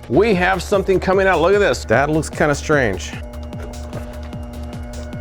We have something coming out. Look at this. That looks kind of strange. I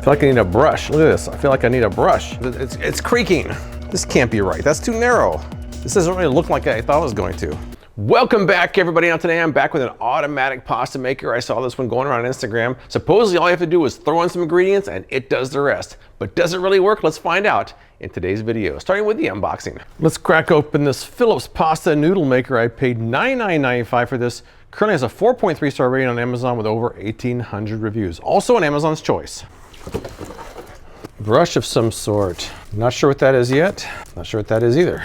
feel like I need a brush. Look at this. I feel like I need a brush. It's creaking. This can't be right. That's too narrow. This doesn't really look like I thought it was going to. Welcome back, everybody. Now today I'm back with an automatic pasta maker. I saw this one going around on Instagram. Supposedly all you have to do is throw in some ingredients and it does the rest. But does it really work? Let's find out in today's video, starting with the unboxing. Let's crack open this Philips pasta noodle maker. I paid $99.95 for this. Currently has a 4.3 star rating on Amazon with over 1,800 reviews. Also on Amazon's Choice. Brush of some sort. Not sure what that is yet. Not sure what that is either.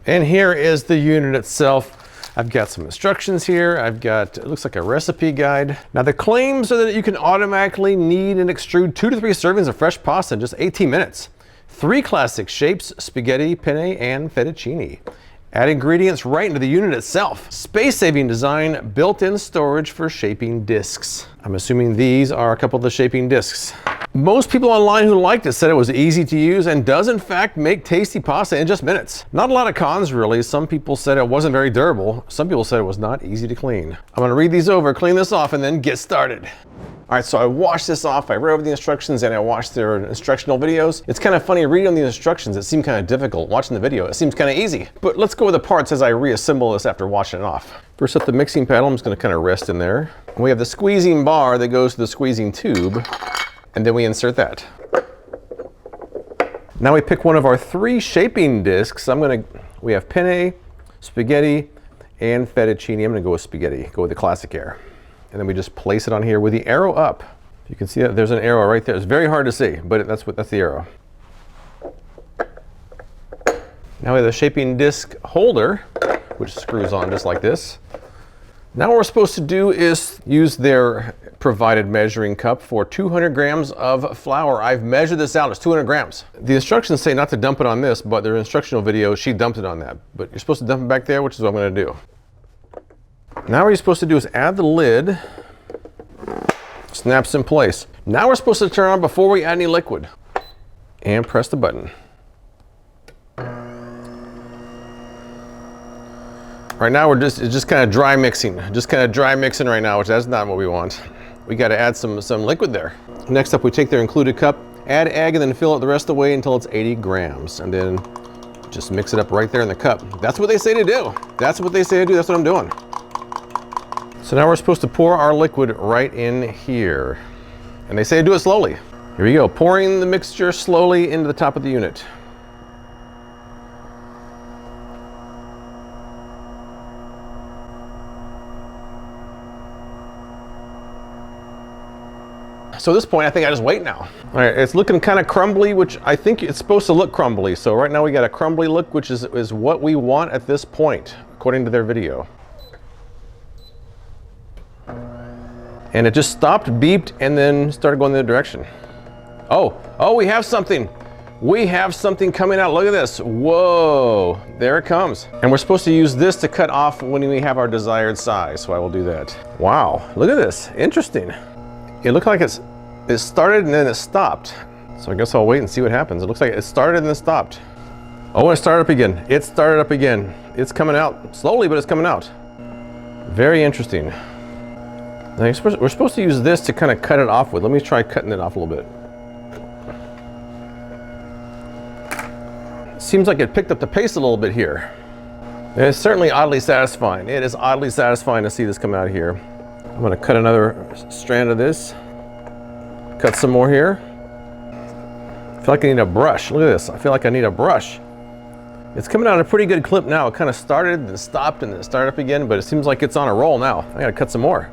And here is the unit itself. I've got some instructions here. I've got, it looks like a recipe guide. Now the claims are that you can automatically knead and extrude 2 to 3 servings of fresh pasta in just 18 minutes. 3 classic shapes, spaghetti, penne, and fettuccini. Add ingredients right into the unit itself. Space-saving design, built-in storage for shaping discs. I'm assuming these are a couple of the shaping discs. Most people online who liked it said it was easy to use and does in fact make tasty pasta in just minutes. Not a lot of cons really. Some people said it wasn't very durable. Some people said it was not easy to clean. I'm gonna read these over, clean this off, and then get started. All right, so I washed this off, I read over the instructions, and I watched their instructional videos. It's kind of funny reading the instructions. It seemed kind of difficult. Watching the video, it seems kind of easy. But let's go with the parts as I reassemble this after washing it off. First up, the mixing paddle. I'm just gonna kind of rest in there. We have the squeezing bar that goes to the squeezing tube, and then we insert that. Now we pick one of our 3 shaping discs. We have penne, spaghetti, and fettuccine. I'm gonna go with spaghetti, go with the classic air. And then we just place it on here with the arrow up. You can see that there's an arrow right there. It's very hard to see, but that's the arrow. Now we have the shaping disc holder, which screws on just like this. Now what we're supposed to do is use their provided measuring cup for 200 grams of flour. I've measured this out, it's 200 grams. The instructions say not to dump it on this, but their instructional video, she dumped it on that. But you're supposed to dump it back there, which is what I'm gonna do. Now what you're supposed to do is add the lid, snaps in place. Now we're supposed to turn on before we add any liquid and press the button. Right now it's just kind of dry mixing, right now, which that's not what we want. We got to add some liquid there. Next up, we take their included cup, add egg, and then fill it the rest of the way until it's 80 grams, and then just mix it up right there in the cup. That's what they say to do. That's what they say to do. That's what I'm doing. So now we're supposed to pour our liquid right in here. And they say to do it slowly. Here we go, pouring the mixture slowly into the top of the unit. So at this point, I think I just wait now. All right, it's looking kind of crumbly, which I think it's supposed to look crumbly. So right now we got a crumbly look, which is what we want at this point, according to their video. And it just stopped, beeped, and then started going the other direction. Oh, we have something. We have something coming out. Look at this. Whoa, there it comes. And we're supposed to use this to cut off when we have our desired size. So I will do that. Wow, look at this. Interesting. It looked like it started and then it stopped. So I guess I'll wait and see what happens. It looks like it started and then stopped. Oh, it started up again. It started up again. It's coming out slowly, but it's coming out. Very interesting. Now we're supposed to use this to kind of cut it off with. Let me try cutting it off a little bit. Seems like it picked up the pace a little bit here. And it's certainly oddly satisfying. It is oddly satisfying to see this come out of here. I'm gonna cut another strand of this. Cut some more here. I feel like I need a brush. Look at this. I feel like I need a brush. It's coming out at a pretty good clip now. It kind of started, then stopped, and then started up again, but it seems like it's on a roll now. I gotta cut some more.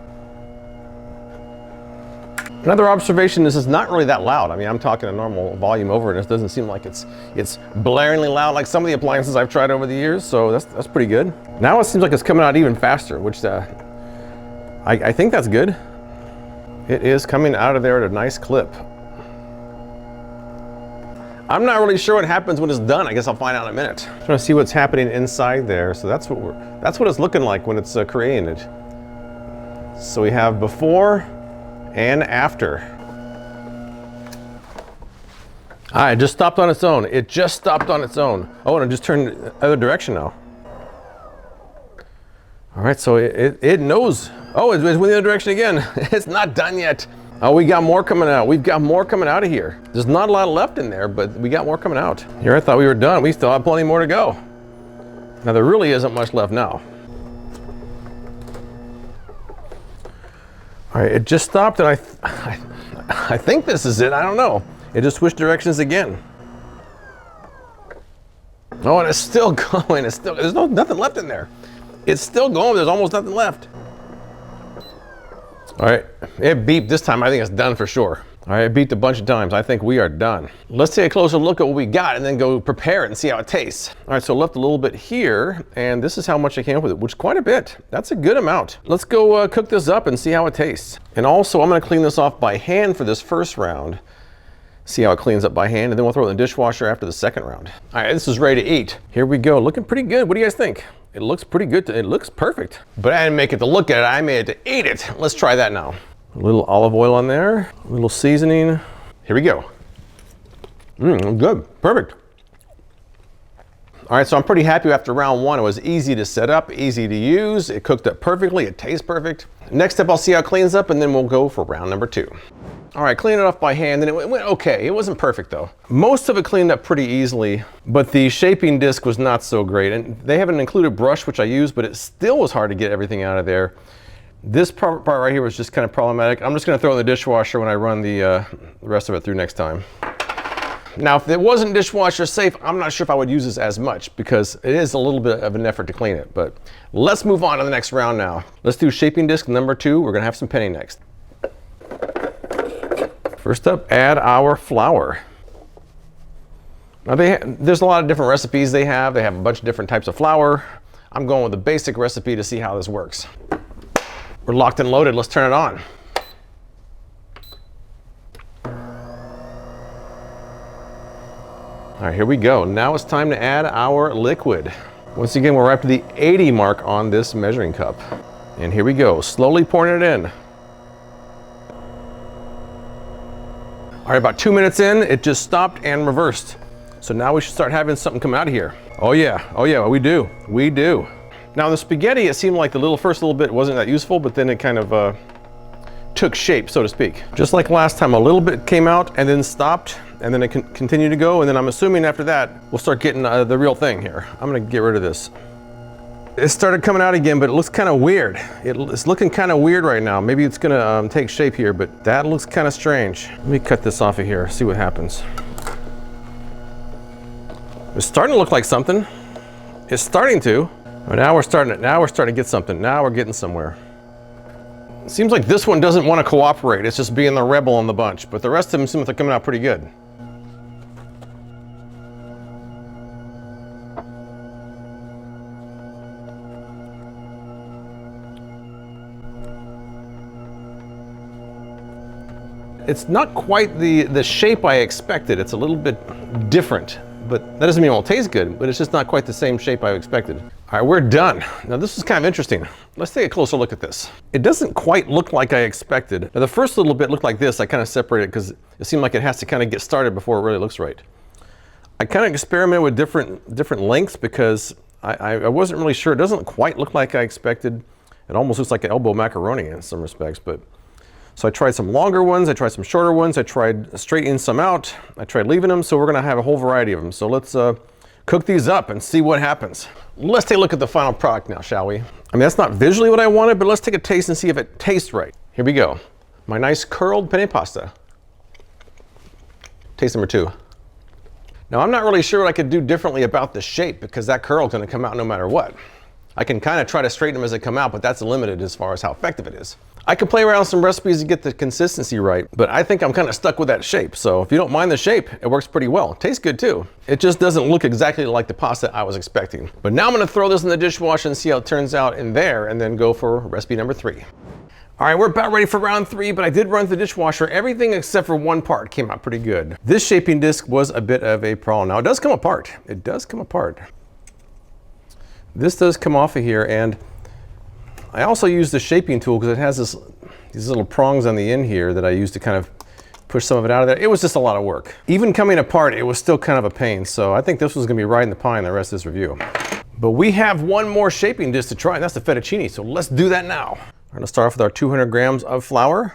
Another observation, this is not really that loud. I mean, I'm talking a normal volume over it, and it doesn't seem like it's blaringly loud like some of the appliances I've tried over the years, so that's pretty good. Now it seems like it's coming out even faster, which I think that's good. It is coming out of there at a nice clip. I'm not really sure what happens when it's done. I guess I'll find out in a minute. I'm trying to see what's happening inside there. So that's what it's looking like when it's creating it. So we have before and after. All right, it just stopped on its own. It just stopped on its own. Oh, and it just turned the other direction now. All right, so it knows. Oh, it's went the other direction again. It's not done yet. Oh, we got more coming out. We've got more coming out of here. There's not a lot left in there, but we got more coming out. Here, I thought we were done. We still have plenty more to go. Now, there really isn't much left now. All right, it just stopped, and I think this is it. I don't know. It just switched directions again. Oh, and it's still going. It's still, there's nothing left in there. It's still going. There's almost nothing left. All right, it beeped this time. I think it's done for sure. All right, it beeped a bunch of times. I think we are done. Let's take a closer look at what we got and then go prepare it and see how it tastes. All right, so left a little bit here, and this is how much I came up with it, which is quite a bit. That's a good amount. Let's go cook this up and see how it tastes. And also, I'm gonna clean this off by hand for this first round. See how it cleans up by hand, and then we'll throw it in the dishwasher after the second round. All right, this is ready to eat. Here we go, looking pretty good. What do you guys think? It looks pretty good. It looks perfect. But I didn't make it to look at it, I made it to eat it. Let's try that now. A little olive oil on there, a little seasoning. Here we go. Good, perfect. All right, so I'm pretty happy after round one. It was easy to set up, easy to use. It cooked up perfectly, it tastes perfect. Next up, I'll see how it cleans up, and then we'll go for round number two. All right, clean it off by hand, and it went okay. It wasn't perfect though. Most of it cleaned up pretty easily, but the shaping disc was not so great. And they have an included brush, which I used, but it still was hard to get everything out of there. This part right here was just kind of problematic. I'm just gonna throw it in the dishwasher when I run the rest of it through next time. Now, if it wasn't dishwasher safe, I'm not sure if I would use this as much because it is a little bit of an effort to clean it, but let's move on to the next round now. Let's do shaping disc number two. We're gonna have some penne next. First up, add our flour. Now there's a lot of different recipes they have. They have a bunch of different types of flour. I'm going with the basic recipe to see how this works. We're locked and loaded, let's turn it on. All right, here we go. Now it's time to add our liquid. Once again, we're up to the 80 mark on this measuring cup. And here we go, slowly pouring it in. All right, about 2 minutes in, it just stopped and reversed. So now we should start having something come out of here. Oh yeah, we do. Now the spaghetti, it seemed like the first little bit wasn't that useful, but then it kind of took shape, so to speak. Just like last time, a little bit came out and then stopped, and then it continued to go, and then I'm assuming after that, we'll start getting the real thing here. I'm gonna get rid of this. It started coming out again, but it looks kind of weird. It's looking kind of weird right now. Maybe it's gonna take shape here, but that looks kind of strange. Let me cut this off of here, see what happens. It's starting to look like something. It's starting to. But now we're starting to get something. Now we're getting somewhere. It seems like this one doesn't want to cooperate. It's just being the rebel in the bunch, but the rest of them seem like they're coming out pretty good. It's not quite the shape I expected. It's a little bit different, but that doesn't mean it won't taste good, but it's just not quite the same shape I expected. All right, we're done. Now this is kind of interesting. Let's take a closer look at this. It doesn't quite look like I expected. Now the first little bit looked like this. I kind of separated it because it seemed like it has to kind of get started before it really looks right. I kind of experimented with different lengths because I wasn't really sure. It doesn't quite look like I expected. It almost looks like an elbow macaroni in some respects, but so I tried some longer ones, I tried some shorter ones, I tried straightening some out, I tried leaving them, so we're gonna have a whole variety of them. So let's cook these up and see what happens. Let's take a look at the final product now, shall we? I mean, that's not visually what I wanted, but let's take a taste and see if it tastes right. Here we go. My nice curled penne pasta. Taste number two. Now, I'm not really sure what I could do differently about the shape because that curl is gonna come out no matter what. I can kind of try to straighten them as they come out, but that's limited as far as how effective it is. I can play around with some recipes to get the consistency right, but I think I'm kind of stuck with that shape. So if you don't mind the shape, it works pretty well. It tastes good too. It just doesn't look exactly like the pasta I was expecting. But now I'm gonna throw this in the dishwasher and see how it turns out in there and then go for recipe number 3. All right, we're about ready for round 3, but I did run the dishwasher. Everything except for one part came out pretty good. This shaping disc was a bit of a problem. Now it does come apart. It does come apart. This does come off of here, and I also use the shaping tool because it has these little prongs on the end here that I use to kind of Push some of it out of there. It was just a lot of work. Even coming apart, it was still kind of a pain. So I think this was gonna be right in the pie the rest of this review. But we have one more shaping dish to try, and that's the fettuccine. So let's do that now. We're gonna start off with our 200 grams of flour.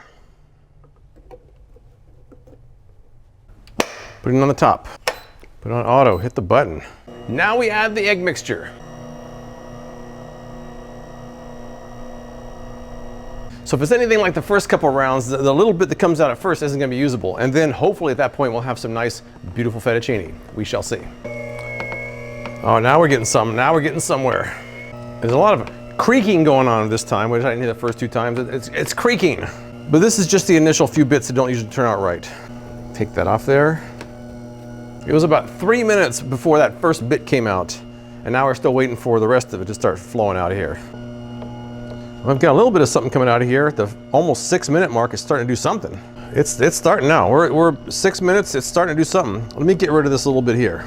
Put it on the top. Put it on auto, hit the button. Now we add the egg mixture. So if it's anything like the first couple rounds, the little bit that comes out at first isn't gonna be usable. And then hopefully at that point we'll have some nice, beautiful fettuccine. We shall see. Oh, now we're getting some. Now we're getting somewhere. There's a lot of creaking going on this time, which I didn't hear the first two times. It's creaking. But this is just the initial few bits that don't usually turn out right. Take that off there. It was about 3 minutes before that first bit came out. And now we're still waiting for the rest of it to start flowing out of here. I've got a little bit of something coming out of here. At the almost 6 minute mark, it's starting to do something. It's starting now. We're 6 minutes, it's starting to do something. Let me get rid of this a little bit here.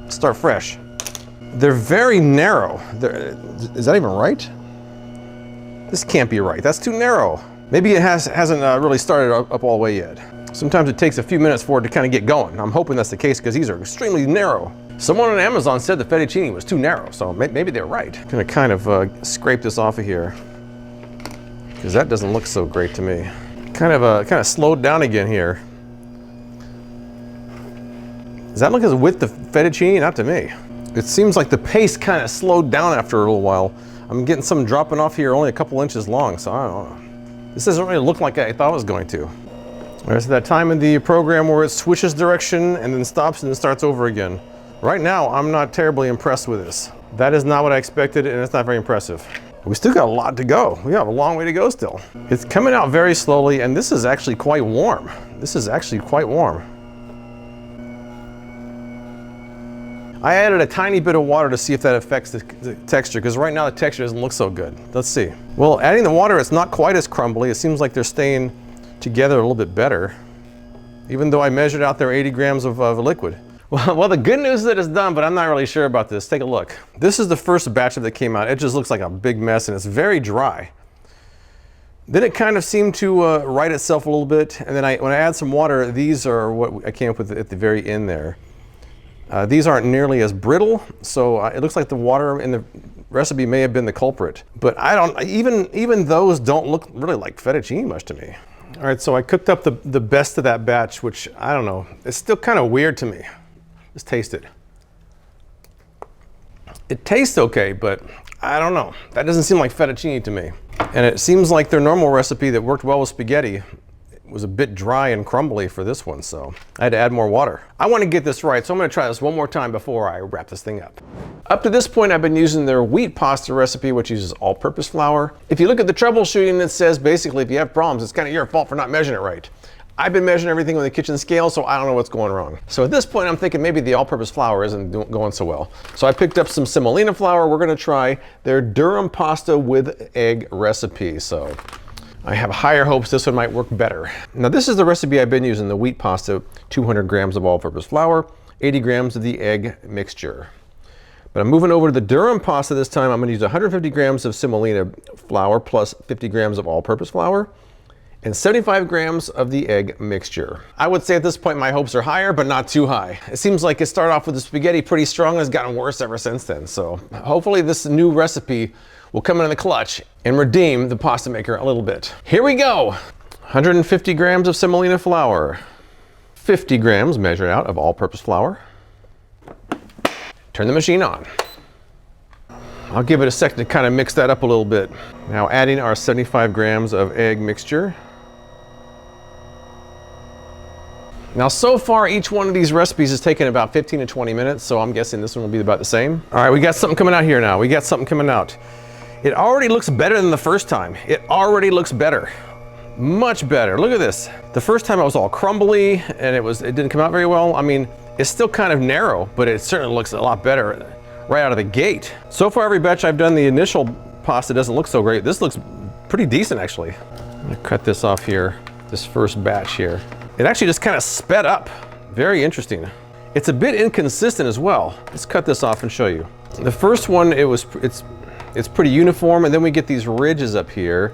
Start fresh. They're very narrow. Is that even right? This can't be right. That's too narrow. Maybe it hasn't really started up all the way yet. Sometimes it takes a few minutes for it to kind of get going. I'm hoping that's the case because these are extremely narrow. Someone on Amazon said the fettuccine was too narrow, so maybe they're right. I'm gonna kind of scrape this off of here because that doesn't look so great to me. Kind of slowed down again here. Does that look as with the fettuccine? Not to me. It seems like the pace kind of slowed down after a little while. I'm getting some dropping off here only a couple inches long, so I don't know. This doesn't really look like I thought it was going to. There's that time in the program where it switches direction and then stops and then starts over again. Right now, I'm not terribly impressed with this. That is not what I expected, and it's not very impressive. We still got a lot to go. We have a long way to go still. It's coming out very slowly, and this is actually quite warm. This is actually quite warm. I added a tiny bit of water to see if that affects the texture, because right now the texture doesn't look so good. Let's see. Well, adding the water, it's not quite as crumbly. It seems like they're staying together a little bit better, even though I measured out there 80 grams of liquid. Well, the good news is that it's done, but I'm not really sure about this. Take a look. This is the first batch that came out. It just looks like a big mess, and it's very dry. Then it kind of seemed to right itself a little bit, and then when I add some water, these are what I came up with at the very end there. These aren't nearly as brittle, so it looks like the water in the recipe may have been the culprit. But I don't, even those don't look really like fettuccine much to me. All right, so I cooked up the best of that batch, which I don't know, it's still kind of weird to me. Let's taste it. It tastes okay, but I don't know. That doesn't seem like fettuccine to me. And it seems like their normal recipe that worked well with spaghetti was a bit dry and crumbly for this one, so I had to add more water. I want to get this right, so I'm going to try this one more time before I wrap this thing up. Up to this point, I've been using their wheat pasta recipe, which uses all-purpose flour. If you look at the troubleshooting, it says basically if you have problems, it's kind of your fault for not measuring it right. I've been measuring everything with the kitchen scale, so I don't know what's going wrong. So at this point, I'm thinking maybe the all-purpose flour isn't going so well. So I picked up some semolina flour. We're going to try their durum pasta with egg recipe. So I have higher hopes this one might work better. Now this is the recipe I've been using, the wheat pasta, 200 grams of all-purpose flour, 80 grams of the egg mixture. But I'm moving over to the durum pasta this time. I'm going to use 150 grams of semolina flour plus 50 grams of all-purpose flour and 75 grams of the egg mixture. I would say at this point my hopes are higher, but not too high. It seems like it started off with the spaghetti pretty strong and has gotten worse ever since then. So hopefully this new recipe will come in the clutch and redeem the pasta maker a little bit. Here we go. 150 grams of semolina flour, 50 grams measured out of all-purpose flour. Turn the machine on. I'll give it a second to kind of mix that up a little bit. Now adding our 75 grams of egg mixture. Now so far each one of these recipes has taken about 15 to 20 minutes, so I'm guessing this one will be about the same. All right, we got something coming out here now. We got something coming out. It already looks better than the first time. It already looks better. Much better. Look at this. The first time it was all crumbly and it didn't come out very well. I mean, it's still kind of narrow, but it certainly looks a lot better right out of the gate. So far every batch I've done, the initial pasta doesn't look so great. This looks pretty decent actually. I'm gonna cut this off here, this first batch here. It actually just kind of sped up. Very interesting. It's a bit inconsistent as well. Let's cut this off and show you. The first one, it's pretty uniform, and then we get these ridges up here.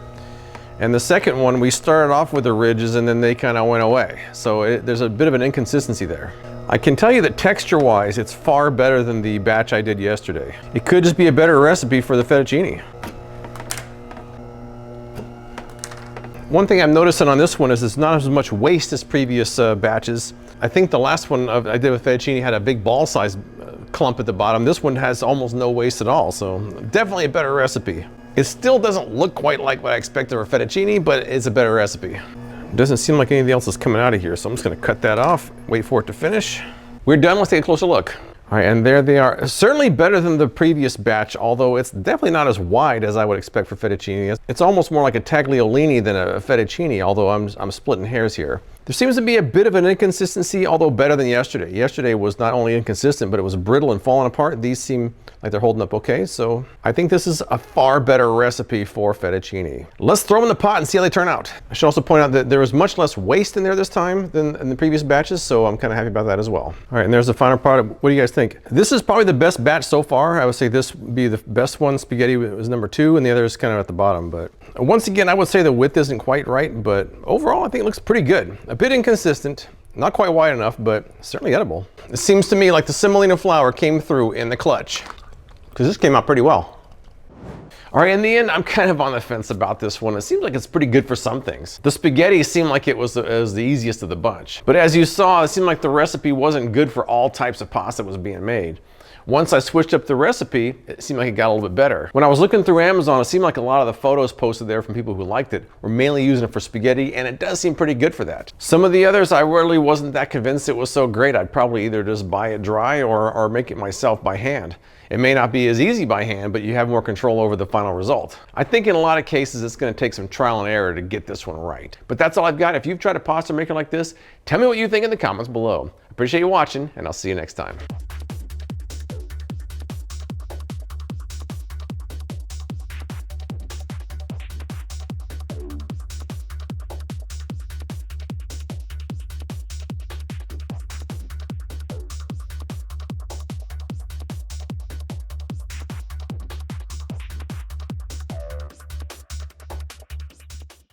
And the second one, we started off with the ridges and then they kind of went away. So there's a bit of an inconsistency there. I can tell you that texture-wise, it's far better than the batch I did yesterday. It could just be a better recipe for the fettuccine. One thing I'm noticing on this one is it's not as much waste as previous batches. I think the last one I did with fettuccine had a big ball-sized clump at the bottom. This one has almost no waste at all, so definitely a better recipe. It still doesn't look quite like what I expected for fettuccine, but it's a better recipe. It doesn't seem like anything else is coming out of here, so I'm just gonna cut that off, wait for it to finish. We're done, let's take a closer look. All right, and there they are. Certainly better than the previous batch, although it's definitely not as wide as I would expect for fettuccine. It's almost more like a tagliolini than a fettuccine, although I'm splitting hairs here. There seems to be a bit of an inconsistency, although better than yesterday. Yesterday was not only inconsistent, but it was brittle and falling apart. These seem like they're holding up okay, so I think this is a far better recipe for fettuccine. Let's throw them in the pot and see how they turn out. I should also point out that there was much less waste in there this time than in the previous batches, so I'm kind of happy about that as well. All right, and there's the final product. What do you guys think? This is probably the best batch so far. I would say this would be the best one. Spaghetti was number 2, and the other is kind of at the bottom, but once again, I would say the width isn't quite right, but overall, I think it looks pretty good. A bit inconsistent, not quite wide enough, but certainly edible. It seems to me like the semolina flour came through in the clutch, because this came out pretty well. All right, in the end, I'm kind of on the fence about this one. It seems like it's pretty good for some things. The spaghetti seemed like it was the easiest of the bunch. But as you saw, it seemed like the recipe wasn't good for all types of pasta that was being made. Once I switched up the recipe, it seemed like it got a little bit better. When I was looking through Amazon, it seemed like a lot of the photos posted there from people who liked it were mainly using it for spaghetti, and it does seem pretty good for that. Some of the others, I really wasn't that convinced it was so great. I'd probably either just buy it dry or make it myself by hand. It may not be as easy by hand, but you have more control over the final result. I think in a lot of cases, it's gonna take some trial and error to get this one right. But that's all I've got. If you've tried a pasta maker like this, tell me what you think in the comments below. Appreciate you watching, and I'll see you next time.